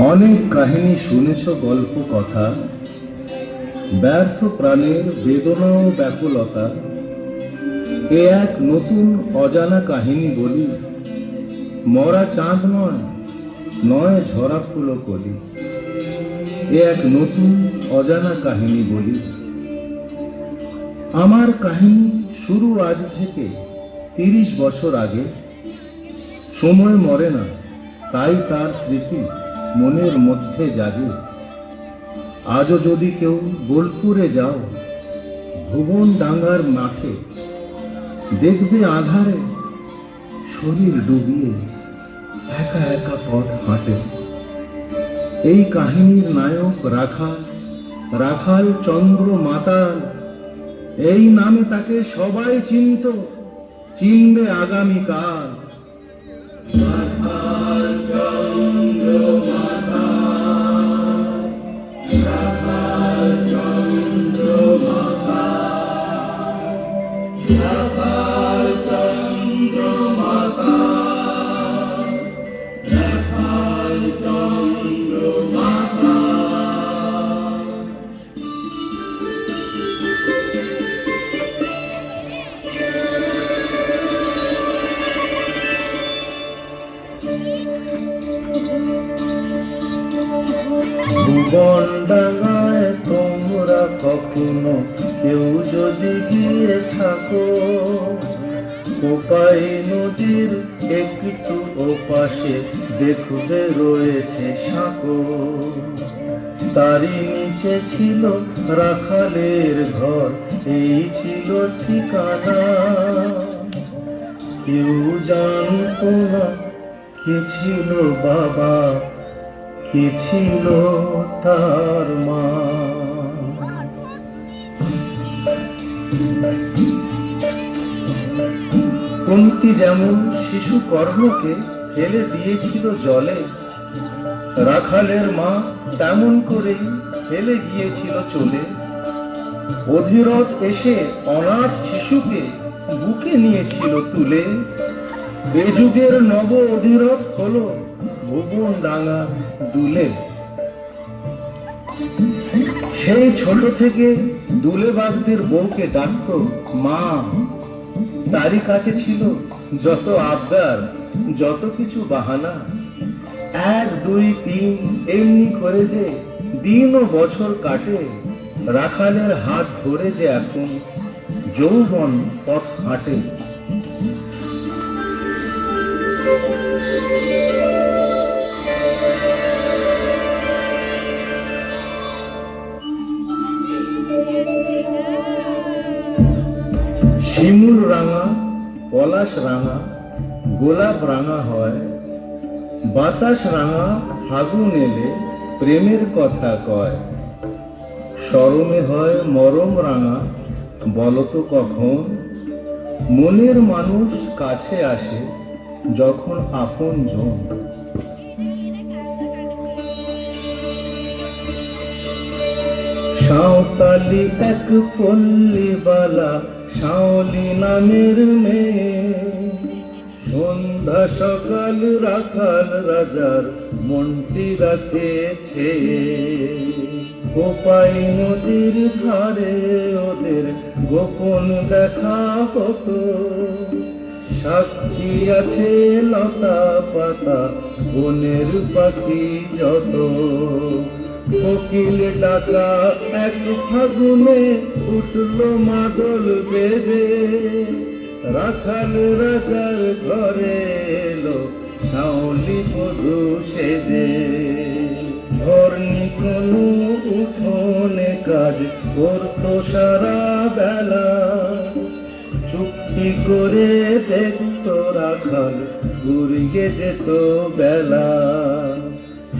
অনেক কাহিনী শুনেছ, গল্প কথা, ব্যর্থ প্রাণের বেদনা ও ব্যাকুলতা। এ এক নতুন অজানা কাহিনী বলি, মরা চাঁদ নয়, নয় ঝরা ফুলো কলি। এ এক নতুন অজানা কাহিনী বলি। আমার কাহিনী শুরু আজ থেকে 30 বছর আগে। সময় মরে না, তাই তার স্মৃতি মনের মধ্যে জাগে। আজও যদি কেউ বোলপুরে যাও, ভুবন ডাঙ্গার মাঠে, দেখবে আধারে শরীর ডুবিয়ে একা একা পথ হাঁটে। এই কাহিনীর নায়ক রাখাল, রাখাল চন্দ্র মাতাল। এই নামে তাকে সবাই চিনত, চিনবে আগামীকাল। রাখাল চন্দ্র মাতাল, রাখাল চন্দ্র মাতাল, রাখাল চন্দ্র মাতাল, রাখাল চন্দ্র মাতাল। ভুবন ডাঙায় তোমরা কখনো কেউ যদি গিয়ে থাকো, কোপাই নদীর একটু ওপাশে দেখবে রয়েছে সাঁকো। তারই নিচে ছিল রাখালের ঘর, এই ছিল ঠিকানা। কেউ জানতো না কে ছিল বাবা, কে ছিল তার মা। কুন্তী যেমন শিশু কর্ণকে ফেলে দিয়েছিল জলে, রাখালের মা তেমন করেই ফেলে গিয়েছিল চলে। অধীরথ এসে অনাথ শিশুকে বুকে নিয়েছিল তুলে। এ যুগের নব অধীরথ হলো ভুবন ডাঙা দুলে। সেই ছোট থেকে দুলে বাগদের বউকে ডাকত মা। তারই কাছে ছিল যত আবদার, যত কিছু বাহানা। 1, 2, 3 এমনি করে যে দিন ও বছর কাটে। রাখালের হাত ধরে যে এখন যৌবন পথ হাঁটে। শিমুল রাঙা, পলাশ রাঙা, গোলাপ রাঙা হয়। বাতাস রাঙা ফাগুন এলে প্রেমের কথা কয়। শরমে হয় মরম রাঙা, বলতো কখন মনের মানুষ কাছে আসে যখন আপন জন। সাঁওতালি এক পল্লীবালা, শাওলি নামের মেয়ে। সন্ধ্যা সকাল রাখাল রাজার মনটি রাখেছে। কোপাই নদীর ধারে ওদের গোপন দেখা হতো। সাক্ষী আছে লতা পাতা, বনের পাখি যত। কোকিল ডাকা এক ফাগুনে উঠল মাদল বেজে। রাখাল রাজার ঘরে এলো শাওলি বধূ সেজে। ধর্নি কোনো উঠোনে কাজ করতো সারা বেলা। চুক্তি করে দেখতো রাখাল, ঘুরিয়ে যেত বেলা।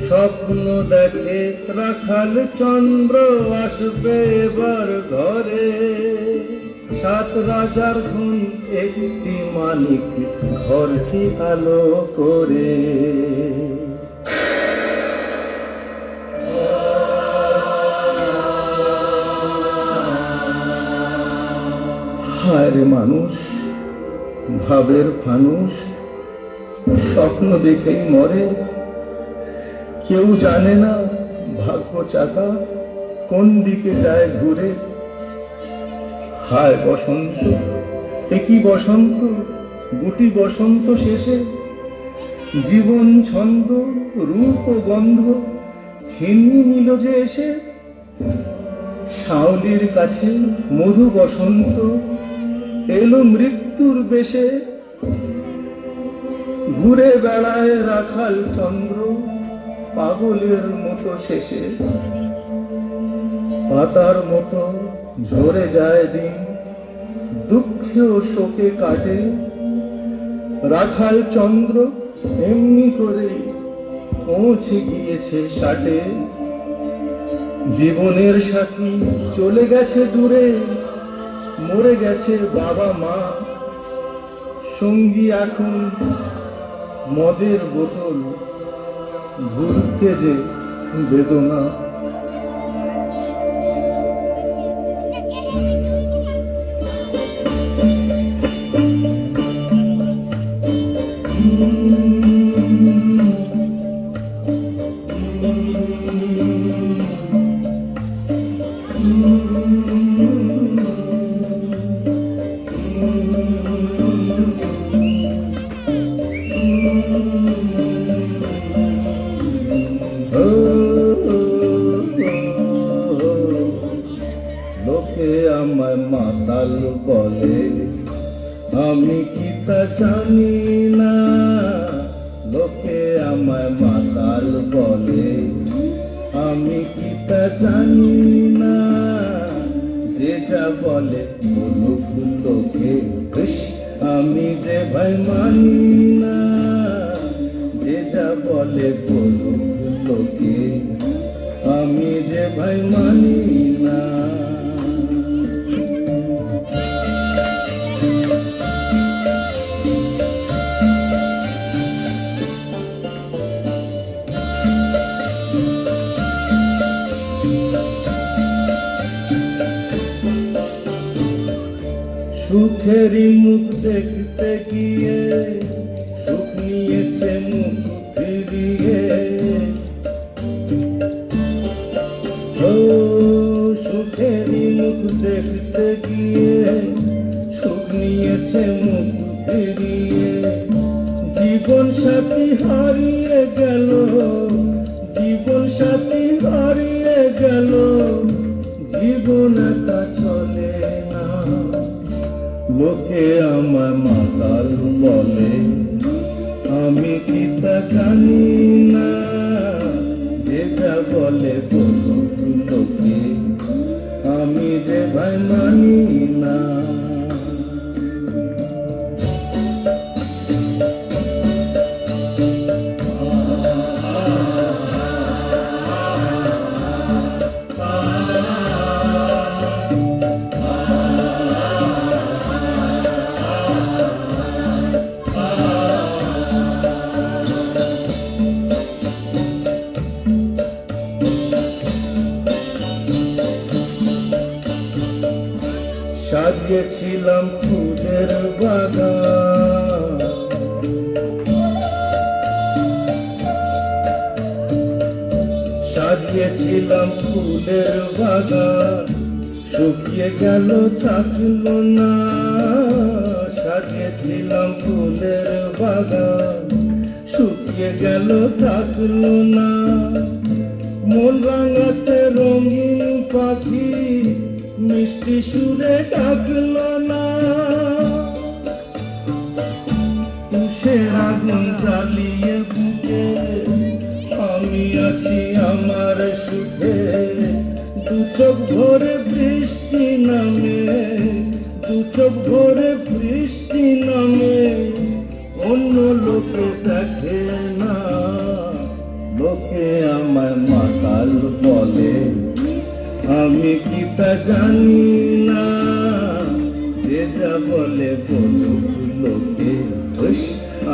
স্বপ্ন দেখে রাখাল চন্দ্র আসবে এবার ঘরে। 7 রাজার খুন একটি মানিক, ঘরটি আলো করে। হায় রে মানুষ, ভাবের ফানুষ, স্বপ্ন দেখেই মরে। কেউ জানে না ভাগ্য চাকা কোন দিকে যায় ঘুরে। হায় বসন্ত, একই বসন্ত, গুটি বসন্ত শেষে জীবন ছন্দ রূপ ও গন্ধ ছিন্নি নিল যে এসে। শাওলির কাছে মধু বসন্ত এলো মৃত্যুর বেশে। ঘুরে বেড়ায় রাখাল চন্দ্র পাগলের মতো শেষে। পাতার মতো ঝরে যায় দিন, দুঃখে ও শোকে কাটে। রাখাল চন্দ্র এমনি করে পৌঁছে গিয়েছে 60-এ। জীবনের সাথী চলে গেছে দূরে, মরে গেছে বাবা মা। সঙ্গী এখন মদের বোতল, ভুলতে যে বেদনা। লোকে আমায় মাতাল বলে, আমি কি তা জানি না। লোকে আমায় মাতাল বলে, আমি কি তা জানি না। যে যা বলে বলুক লোকে, আমি যে ভাই মানি না। যে যা বলে বলুক লোকে, আমি যে ভাই মানি না। সুখেরই মুখ দেখতে গিয়ে সুখ নিয়েছে মুখ ফিরিয়ে। ও সুখেরই মুখ দেখতে গিয়ে সুখ নিয়েছে মুখ ফিরিয়ে। জীবন সাথী হারিয়ে গেল, জীবন সাথী হারিয়ে গেল। জীবন একা চলে না। লোকে আমায় মাতাল বলে, আমি কি তা জানি না। যে যা বলে বলুক লোকে, আমি যে ভাই মানি না। সাজিয়েছিলাম ফুলের বাগান, সাজিয়েছিলাম ফুলের বাগান। শুকিয়ে গেল থাকলো না। সাজিয়েছিলাম ফুলের বাগান, শুকিয়ে গেল থাকলো না। মন রাঙাতে রঙিন পাখি মিষ্টি সুরে ডাকলো না। তুষের আগুন জ্বালিয়ে বুকে আমি আছি আমার সুখে। দু চোখ ভরে বৃষ্টি নামে, দু চোখ ভরে বৃষ্টি নামে। অন্য লোকে দেখে না। লোকে আমায় মাতাল বলে, আমি কি তা জানি না। যে যা বলে বলুক লোকে,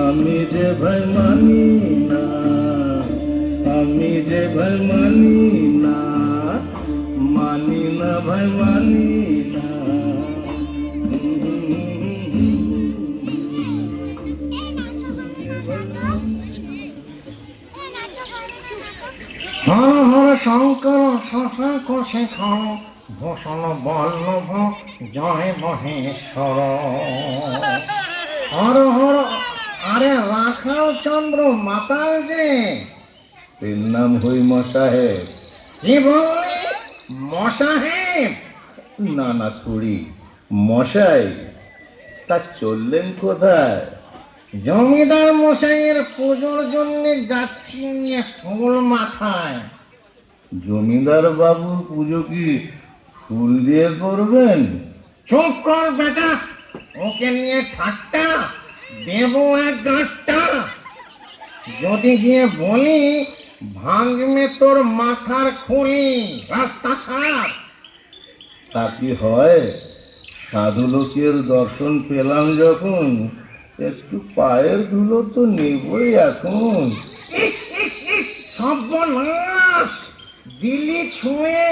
আমি যে ভাই মানি না। আমি যে ভাই মানি না, মানি না ভাই মানি না। নাটক হর হর শঙ্কর শশাঙ্ক শেখর ভূষণ বল্লভ জয় মহেশ্বর। হর হর। আরে রাখাল চন্দ্র মাতাল যে। এর নাম হইম সাহেব। কি বললি? মশাহেব? না না খুড়ি, মশাই। তা চললেন কোথায়? জমিদার মশাইয়ের পুজোর জন্য যাচ্ছি নিয়ে ফুল মাথায়। জমিদার বাবুর পুজো কি ফুল দিয়ে করবেন? চুপ কর বেটা, ওকে নিয়ে ঠাট্টা দেব এক গাঁটটা। যদি গিয়ে বলি ভাঙবে তোর মাথার খুলি, রাস্তা ছাড়। তা কি হয়? সাধু লোকের দর্শন পেলাম যখন, একটু পায়ের ধুলো তো নেবই এখন। ইস ইস ইস, সর্বনাশ! দিলি ছুঁয়ে,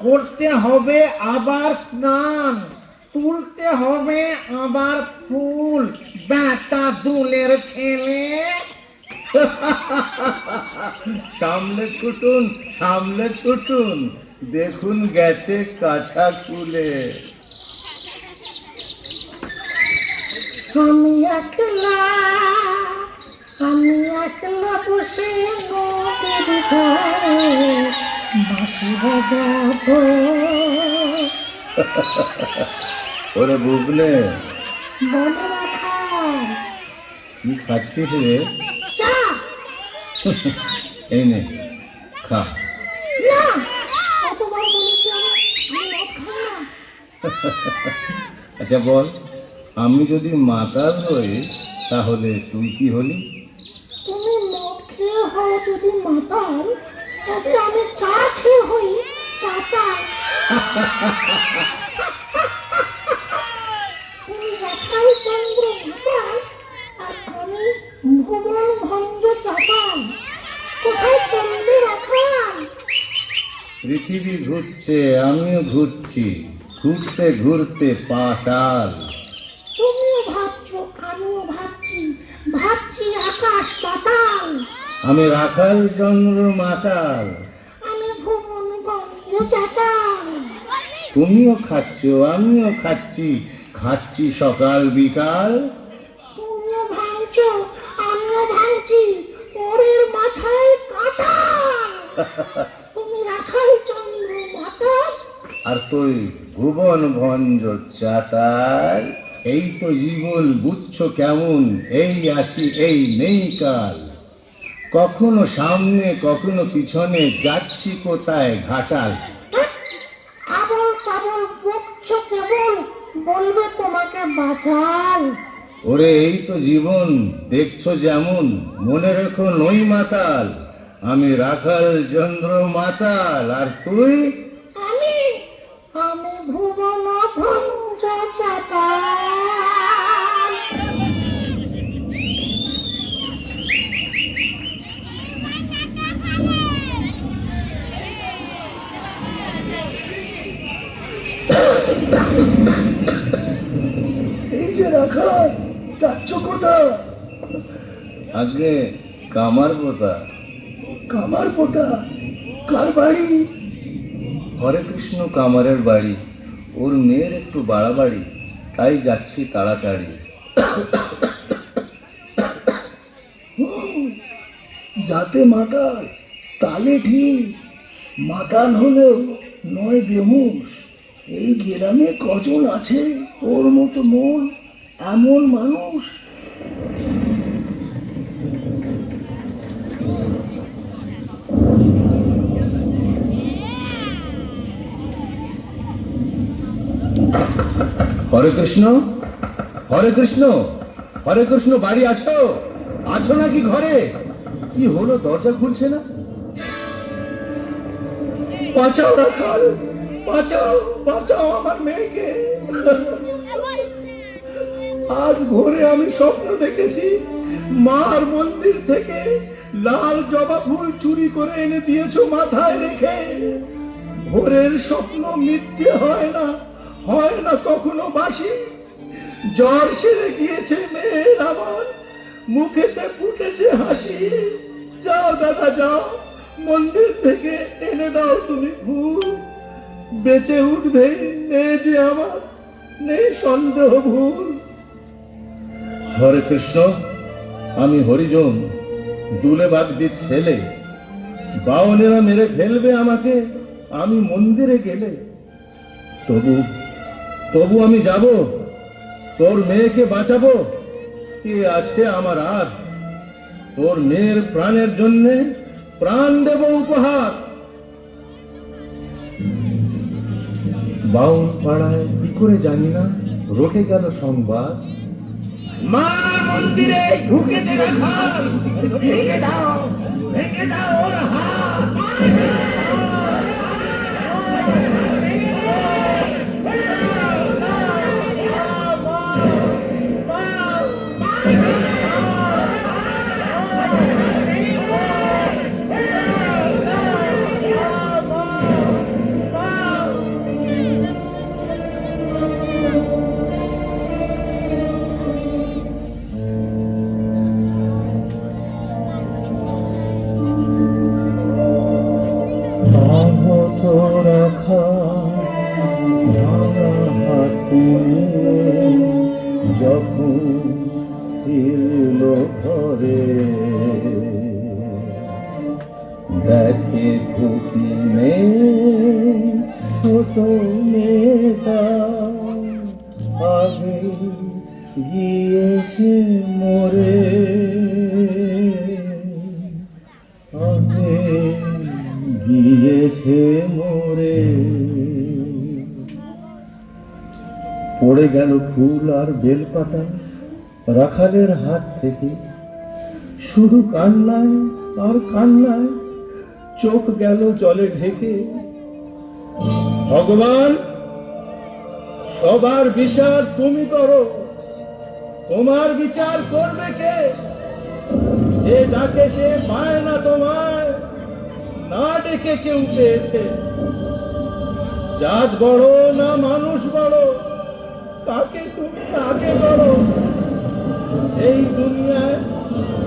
করতে হবে আবার স্নান, তুলতে হবে আবার ফুল, বেটা দুলের ছেলে। সামলে ছুটুন, সামলে ছুটুন, দেখুন গেছে কাছা খুলে। আমি একলা, আমি একলা বসে নদীর ধারে বাঁশি বাজাবো। ওরে বুবনে, বলে রাখাল, কি খাচ্ছিস রে? চা। এই নে, খা। না, কতবার বলেছি আমি মদ খাই না। আচ্ছা বল, আমি যদি মাতাল হই তাহলে তুই কি হলি? তুমি মদ খেয়ে হও যদি মাতাল, তবে আমি চা খেয়ে হই চাটাল। তুমি রাখাল চন্দ্র মাতাল, আর আমি ভুবন ভঞ্জ চাটাল। কোথায় চলবে রাখাল? পৃথিবী ঘুরছে, আমিও ঘুরছি, ঘুরতে ঘুরতে পাতাল। তুমিও ভাবছো, আমিও ভাবছি, ভাবছি আকাশ পাতাল। আমি রাখাল চন্দ্র মাতাল। আমি ভুবন ভঞ্জ চাটাল। তুমিও খাচ্ছ, আমিও খাচ্ছি, খাচ্ছি সকাল বিকাল। তুমিও ভাঙছো, আমিও ভাঙছি, পরের মাথায় কাঁঠাল। তুমি রাখাল চন্দ্র মাতাল, আর তুই ভুবন ভঞ্জ চাতাল। এই তো জীবন, বুঝছো কেমন? এই আছি, এই নেই কাল। কখনো সামনে, কখনো পিছনে, যাচ্ছি কোথায় ঘাটাল। আবল তাবল বকছো কেবল, বলবে তোমাকে বাঁচাল। ওরে এই তো জীবন, দেখছো যেমন, মনে রেখো নই মাতাল। আমি রাখাল চন্দ্র মাতাল, আর তুই? আমি, আমি ভুবন ভঞ্জ চাতাল। এই যে রাখাল, যাচ্ছ কোথায়? আগে কামার পোতা। কামার পোতা? কার বাড়ি? হরে কৃষ্ণ কামারের বাড়ি। ওর মেয়ের একটু বাড়াবাড়ি, তাই যাচ্ছি তাড়াতাড়ি। যাতে মাতাল, তালে ঠিক। মাতাল হলেও নয় বেহুশ। এই গ্রামে কজন আছে ওর মতো মন, এমন মানুষ? হরে কৃষ্ণ, হরে কৃষ্ণ, হরে কৃষ্ণ, বাড়ি আছো? আছো নাকি ঘরে? কি হলো, দরজা খুলছে না? বাঁচাও রাখাল, বাঁচাও, বাঁচাও আমার মেয়েকে। আজ ভোরে আমি স্বপ্ন দেখেছি, মার মন্দির থেকে লাল জবা ফুল চুরি করে এনে দিয়েছো মাথায় রেখে। ভোরের স্বপ্ন মিথ্যে হয় না, হয় না কখনো বাসি। জ্বর সেরে গিয়েছে মেয়ের আমার, মুখেতে ফুটেছে হাসি। যাও দাদা যাও, মন্দির থেকে এনে দাও তুমি ফুল, বেঁচে উঠবে নেই যে আমার, নেই সন্দেহ ভুল। হরে কৃষ্ণ, আমি হরিজন, দুলে বাগদির ছেলে। বাউনেরা মেরে ফেলবে আমাকে আমি মন্দিরে গেলে। তবু তবু আমি যাব, তোর মেয়েকে বাঁচাবো। কে আছে আমার আর? তোর মেয়ের প্রাণের জন্যে প্রাণ দেব উপহার। বাউল পাড়ায় কি করে জানি না রটে গেল সংবাদ, মা মন্দিরে ঢুকেছে রাখাল, ভেঙে দাও, ভেঙে দাও ওর হাত। যখন ফিরল ঘরে দেখে খুশি নেই ছোট মেয়েটা, আগে গিয়েছে মরে, আগে গিয়েছে মরে। পড়ে গেল ফুল আর বেলপাতা রাখালের হাত থেকে, শুধু কান্নায় আর কান্নায় চোখ গেল জলে ঢেকে। ভগবান, সবার বিচার তুমি করো, তোমার বিচার করবে কে? যে ডাকে সে পায় না তোমায়, না ডেকে কেউ পেয়েছে। জাত বড় না মানুষ বড়, কাকে তুমি আগে করো? এই দুনিয়ায়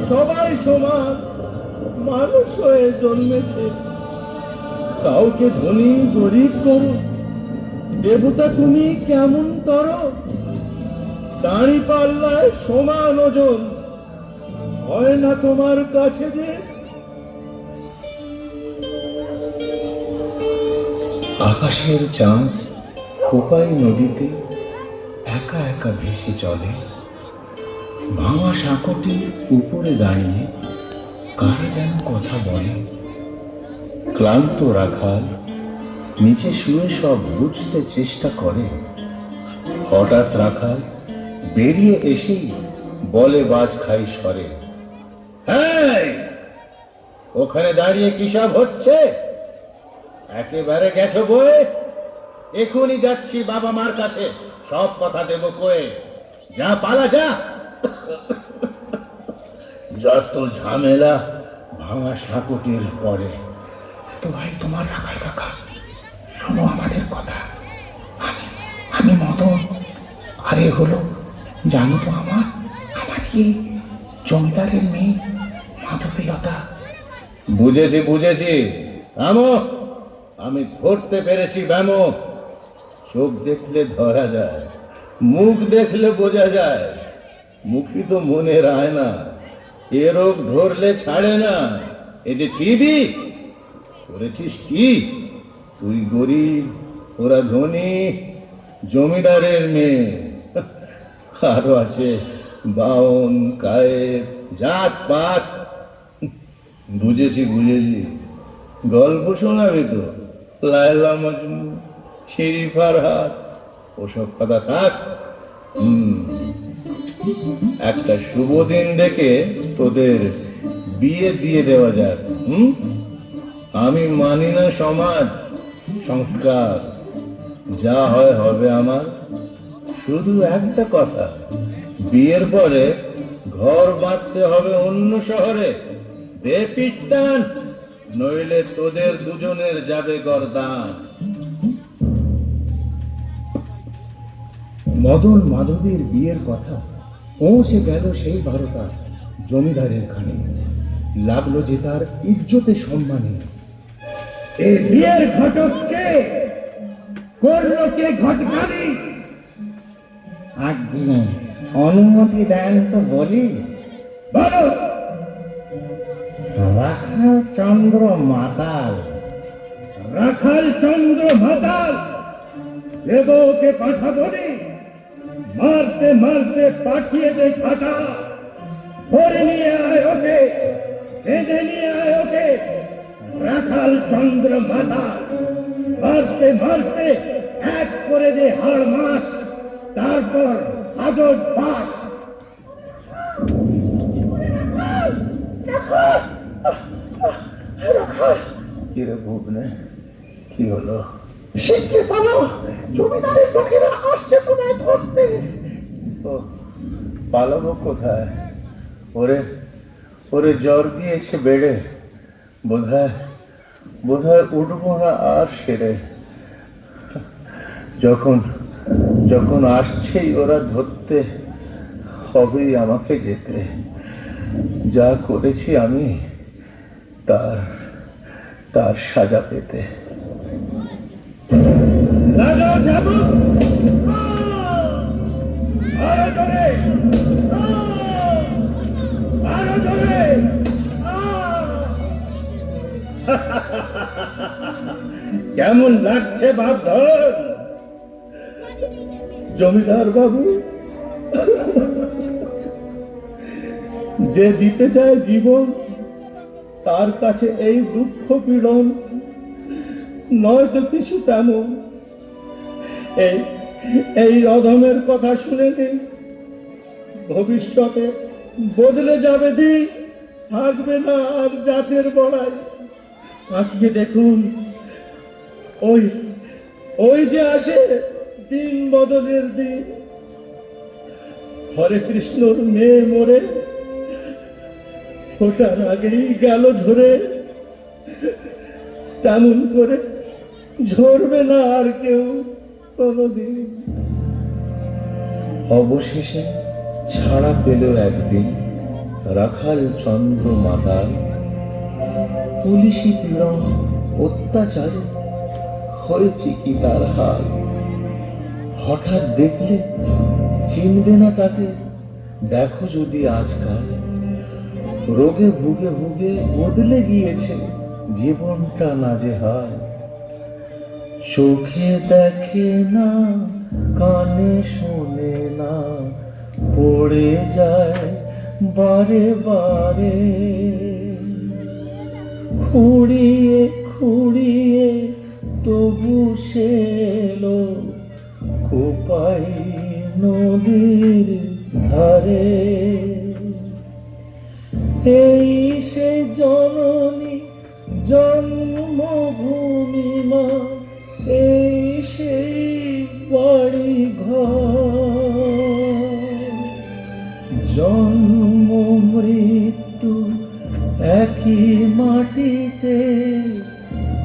সবাই সমান, মানুষ হয়ে জন্মেছে। কাউকে ধনী গরিব করো, দেবতা তুমি কেমন করো? দাঁড়ি পাল্লায় সমান ওজন, হয় না তোমার কাছে যে? আকাশের চাঁদ খোপাই নদীতে একা একা ভেসে চলে, ভাঙা সাঁকোটি উপরে দাঁড়িয়ে কারা যেন কথা বলে। ক্লান্ত রাখাল নিচে শুয়ে সব বুঝতে চেষ্টা করে। হঠাৎ রাখাল বেরিয়ে এসেই বলে বাজ খাই স্বরে, হ্যাঁ, ওখানে দাঁড়িয়ে কি সব হচ্ছে? একেবারে গেছো বয়ে? এখনই যাচ্ছি বাবা মার কাছে, সব কথা দেব কয়ে। যা পালা যা। যত ঝামেলা ভাঙা সাঁকুটির পরে। তো ভাই তোমার রাখাল কাকা, শোনো আমাদের কথা। আমি মদন, আরে হলো জানো তো আমার এই জমিদারের মেয়ে মাধবীলতা। বুঝেছি বুঝেছি, আমো, আমি ধরতে পেরেছি ব্যামো। চোখ দেখলে ধরা যায়, মুখ দেখলে বোঝা যায়। মুখই তো মনে রায় না, এ রোগ ধরলে ছাড়ে না। এ যে টিবি, করেছিস কি? তুই গরিব, ওরা ধনী, জমিদারের মেয়ে। আরো আছে বাউন, কায়েত, জাত পাত। বুঝেছি বুঝেছি, গল্প শোনাবি তো? লায়লা মজনু, শিরি ফারহাদ, ওসব কথা থাক। একটা শুভ দিন দেখে তোদের বিয়ে দিয়ে দেওয়া যাক। আমি মানি না সমাজ সংস্কার, যা হয় হবে আমার। শুধু একটা কথা, বিয়ের পরে ঘর বাঁধতে হবে অন্য শহরে। দে পিটান, নইলে তোদের দুজনের যাবে গরদান। মদন মাধবীর বিয়ের কথা পৌঁছে গেল সেই 12টা জমিদারের খানে। লাগলো যে তার ইজ্জতে সম্মানে। এ বিয়ের ঘটক কে? করলো কে ঘটকারি? আজ্ঞে অনুমতি দেন তো বলি। বলো। রাখাল চন্দ্র মাতাল। রাখাল চন্দ্র মাতাল? দেবো ওকে পাঠাবো নি? মারতে মারতে পাঠিয়ে দে খাটা। ধরে নিয়ে আয় ওকে, বেঁধে নিয়ে আয় ওকে। রাখাল চন্দ্র মাতাল মারতে মারতে এক করে দে হাড় মাস, তারপর হাজত বাস। কিরে ভুবনে, কি হলো? শিখতে পারো, জমিদারের লোকেরা আসছে তোমায় ধরতে। ও, পালাবো কোথায়? ওরে ওরে জ্বর গিয়েছে বেড়ে, বোধহয় উঠবো না আর সেরে। যখন যখন আসছেই ওরা ধরতে, হবেই আমাকে যেতে। যা করেছি আমি তার তার সাজা পেতে। লাগাও যাবো, আরো জোরে, আরো জোরে। কেমন লাগছে বাপধন? জমিদার বাবু, যে দিতে চায় জীবন, তার কাছে এই দুঃখ পীড়ন নয়তো কিছু তেমন। এই অধমের কথা শুনে দিন, ভবিষ্যতে বদলে যাবে দিন, থাকবে না আর জাতের বড়াই। আজকে দেখুন, ওই যে আসে দিন বদলের দিন। হরে কৃষ্ণর মেয়ে মরে ফোটার আগেই গেল ঝরে, তেমন করে ঝরবে না আর কেউ কোনদিন। অবশেষে ছাড়া পেল একদিন রাখাল চন্দ্র মাতাল। পুলিশি পীড়ন অত্যাচারে হয়েছে কি তার হাল। হঠাৎ দেখলে চিনবে না তাকে, দেখো যদি আজকাল। রোগে ভুগে ভুগে বদলে গিয়েছে জীবনটা নাজেহাল। চোখে দেখে না, কানে শোনে না, পড়ে যায় বারে বারে। খুঁড়িয়ে খুঁড়িয়ে তবু সে এলো কোপাই নদীর ধারে। এই সে জননী জন্মভূমি মা, এই সেই বাড়ি ঘর। জন্ম মৃত্যু একই মাটিতে,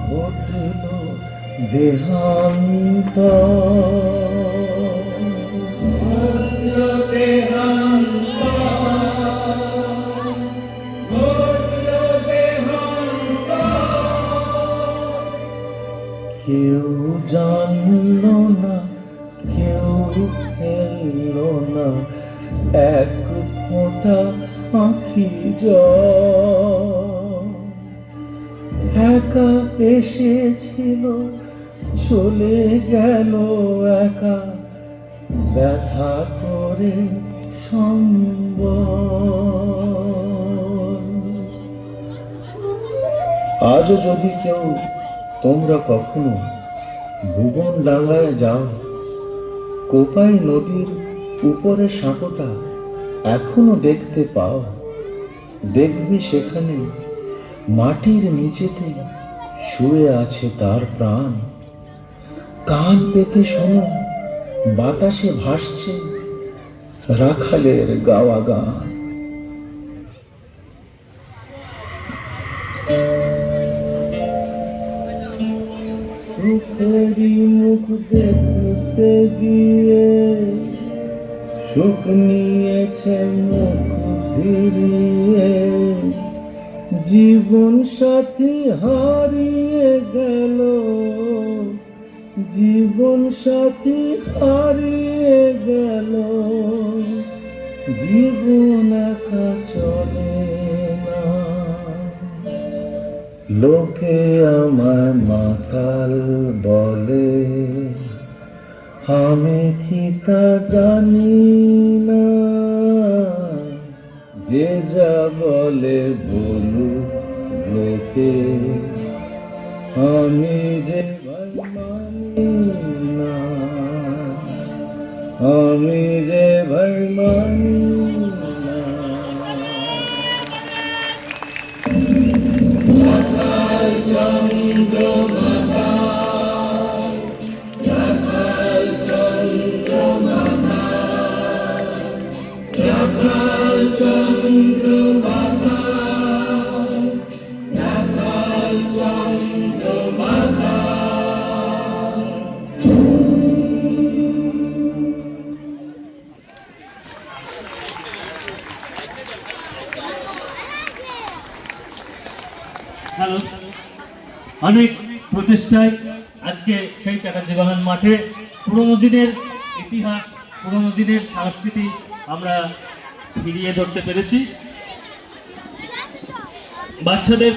ঘটল কেউ জানল না, কেউ ফেলল না এক ফোঁটা আঁখি জল। একা এসেছিল, চলে গেল একা, ব্যথা করে সম্বল। আজও যদি কেউ তোমরা কখনো ভুবন ডাঙ্গায় যাও, কোপাই নদীর উপরে সাঁকোটা এখনো দেখতে পাও। দেখবি সেখানে মাটির নিচেতে শুয়ে আছে তার প্রাণ। কান পেতে শোনো, বাতাসে ভাসছে রাখালের গাওয়া গান। সুখেরই মুখ দেখতে গিয়ে সুখ নিয়েছে মুখ ফিরিয়ে। জীবন সাথী হারিয়ে গেল, জীবন সাথী হারিয়ে গেল, জীবন একা চলে না। লোকে আমায় মাতাল বলে, আমি কি তা জানি না। যে যা বলে বলুক লোকে, আমি যে ভাই মানি না, আমি যে ভাই মানি না। হ্যালো, অনেক প্রচেষ্টায় আজকে সেই চাকাঞ্জি বাগান মাঠে পুরোনো দিনের ইতিহাস, পুরোনো দিনের সংস্কৃতি আমরা ফিরিয়ে ধরতে পেরেছি। বাচ্চাদের